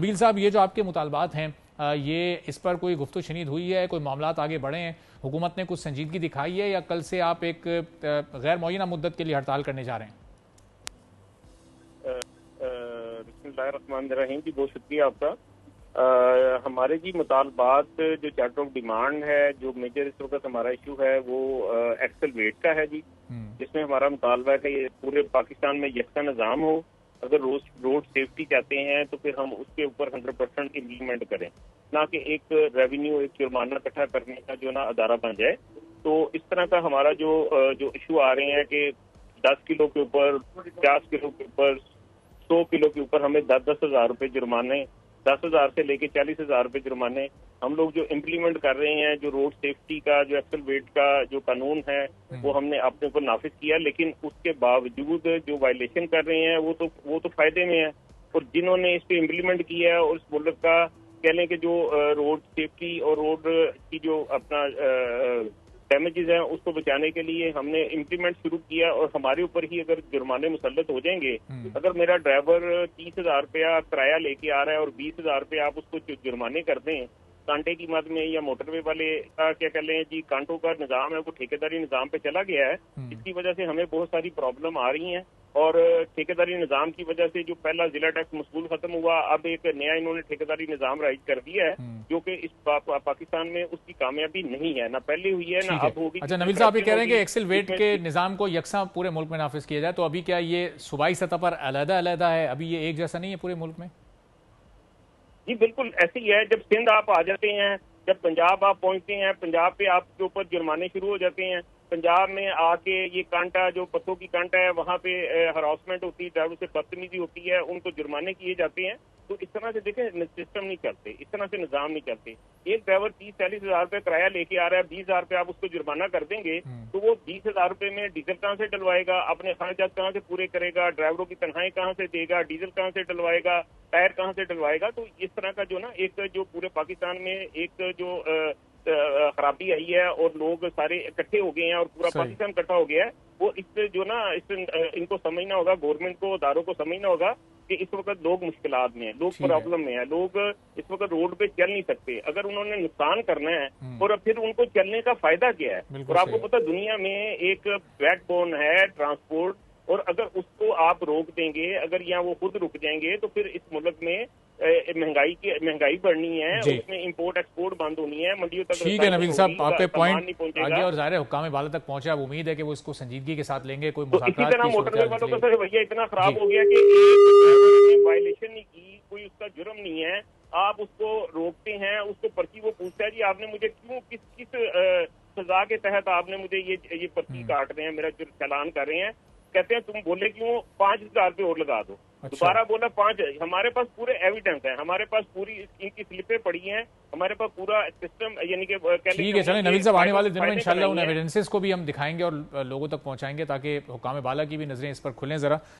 نبیل صاحب، یہ جو آپ کے مطالبات ہیں یہ اس پر کوئی گفت و شنید ہوئی ہے؟ کوئی معاملات آگے بڑھے ہیں؟ حکومت نے کچھ سنجیدگی دکھائی ہے یا کل سے آپ ایک غیر معینہ مدت کے لیے ہڑتال کرنے جا رہے ہیں؟ بسم اللہ الرحمن الرحیم جی، بہت شکریہ آپ کا۔ ہمارے جی مطالبات جو چارٹر آف ڈیمانڈ ہے، جو میجر اس وقت ہمارا ایشو ہے وہ ایکسل ویٹ کا ہے جی، جس میں ہمارا مطالبہ ہے کہ یہ پورے پاکستان میں یکساں نظام ہو۔ اگر روڈ سیفٹی چاہتے ہیں تو پھر ہم اس کے اوپر 100% امپلیمنٹ کریں، نہ کہ ایک ریونیو، ایک جرمانہ اکٹھا کرنے کا جو نا ادارہ بن جائے۔ تو اس طرح کا ہمارا جو ایشو آ رہے ہیں کہ 10 کلو کے اوپر، 50 کلو کے اوپر، 100 کلو کے اوپر ہمیں 10 ہزار روپے جرمانے، 10,000 سے لے کے 40,000 روپے جرمانے ہم لوگ جو امپلیمنٹ کر رہے ہیں۔ جو روڈ سیفٹی کا جو ایکسل ویٹ کا جو قانون ہے وہ ہم نے اپنے اوپر نافذ کیا، لیکن اس کے باوجود جو وائلیشن کر رہے ہیں وہ تو فائدے میں ہے، اور جنہوں نے اس پہ امپلیمنٹ کیا ہے اور اس ملک کا کہہ لیں کہ جو روڈ سیفٹی اور روڈ کی جو اپنا ڈیمیجز ہیں اس کو بچانے کے لیے ہم نے امپلیمنٹ شروع کیا، اور ہمارے اوپر ہی اگر جرمانے مسلط ہو جائیں گے، اگر میرا ڈرائیور 30,000 روپیہ کرایہ لے کے آ رہا ہے اور 20,000 روپے آپ اس کو جرمانے کر دیں کانٹے کی مد میں، یا موٹر وے والے کا کیا کہہ لیں جی کانٹوں کا نظام ہے وہ ٹھیکیداری نظام پہ چلا گیا ہے، اس کی وجہ سے ہمیں بہت ساری پرابلم آ رہی ہیں۔ اور ٹھیکیداری نظام کی وجہ سے جو پہلا ضلع ٹیکس مصول ختم ہوا، اب ایک نیا انہوں نے ٹھیکیداری نظام رائج کر دیا ہے، جو کہ اس پاکستان میں اس کی کامیابی نہیں ہے، نہ پہلے ہوئی ہے نہ اب ہوگی۔ اچھا نبیل صاحب، یہ کہہ رہے ہیں کہ ایکسل ویٹ کے نظام کو یکساں پورے ملک میں نافذ کیا جائے، تو ابھی کیا یہ صوبائی سطح پر علیحدہ علیحدہ ہے؟ ابھی یہ ایک جیسا نہیں ہے پورے ملک میں؟ جی بالکل ایسے ہی ہے۔ جب سندھ آپ آ جاتے ہیں، جب پنجاب آپ پہنچتے ہیں، پنجاب پہ آپ کے اوپر جرمانے شروع ہو جاتے ہیں۔ پنجاب میں آ کے یہ کانٹا جو پتھوں کی کانٹا ہے وہاں پہ ہراسمنٹ ہوتی ہے، ڈرائیور سے بدتمیزی ہوتی ہے، ان کو جرمانے کیے جاتے ہیں۔ تو اس طرح سے دیکھیں سسٹم نہیں چلتے، اس طرح سے نظام نہیں چلتے۔ ایک ڈرائیور 30-40 ہزار روپے کرایہ لے کے آ رہا ہے، 20,000 روپے آپ اس کو جرمانہ کر دیں گے تو وہ 20,000 روپے میں ڈیزل کہاں سے ڈلوائے گا، اپنے اخراجات کہاں سے پورے کرے گا، ڈرائیوروں کی تنخواہیں کہاں سے دے گا، ڈیزل کہاں سے ڈلوائے گا، ٹائر کہاں سے ڈلوائے گا؟ تو اس طرح کا جو نا ایک جو پورے پاکستان میں ایک جو خرابی آئی ہے اور لوگ سارے اکٹھے ہو گئے ہیں اور پورا پاکستان اکٹھا ہو گیا ہے، وہ اس سے جو نا ان کو سمجھنا ہوگا، گورنمنٹ کو، اداروں کو سمجھنا ہوگا کہ اس وقت لوگ مشکلات میں ہیں، لوگ پرابلم میں ہیں، لوگ اس وقت روڈ پہ چل نہیں سکتے۔ اگر انہوں نے نقصان کرنا ہے اور پھر ان کو چلنے کا فائدہ کیا ہے؟ اور آپ کو پتا دنیا میں ایک بیک بون ہے ٹرانسپورٹ، اور اگر اس کو آپ روک دیں گے، اگر یہاں وہ خود رک جائیں گے تو پھر اس ملک میں مہنگائی بڑھنی ہے، اس میں امپورٹ ایکسپورٹ بند ہونی ہے، منڈیوں تک ٹھیک ہے نبیل صاحب، آپ کے پوائنٹ آگے اور ظاہر ہے حکام بالا تک پہنچا، اب امید ہے کہ وہ اس کو سنجیدگی کے ساتھ لیں گے، کوئی مذاکرات کی صورتحال نکلے گی۔ موٹر وے والوں کا سر رویہ اتنا خراب ہو گیا کہ ایک ڈرائیور نے وائلیشن نہیں کی، کوئی اس کا جرم نہیں ہے، آپ اس کو روکتے ہیں، اس کو پرچی وہ پوچھتا ہے جی آپ نے مجھے کیوں کس سزا کے تحت آپ نے مجھے یہ پرچی کاٹ رہے ہیں، میرا چالان کر رہے ہیں؟ کہتے ہیں تم بولے کیوں 5,000 روپے اور لگا دو، دوبارہ بولا 5۔ ہمارے پاس پورے ایویڈنس ہیں، ہمارے پاس پوری ان کی سلپیں پڑی ہیں، ہمارے پاس پورا سسٹم، یعنی کہ ٹھیک ہے چلیں نبیل صاحب، آنے والے دنوں میں انشاءاللہ ان ایویڈنسز کو بھی ہم دکھائیں گے اور لوگوں تک پہنچائیں گے تاکہ حکام بالا کی بھی نظریں اس پر کھلیں ذرا۔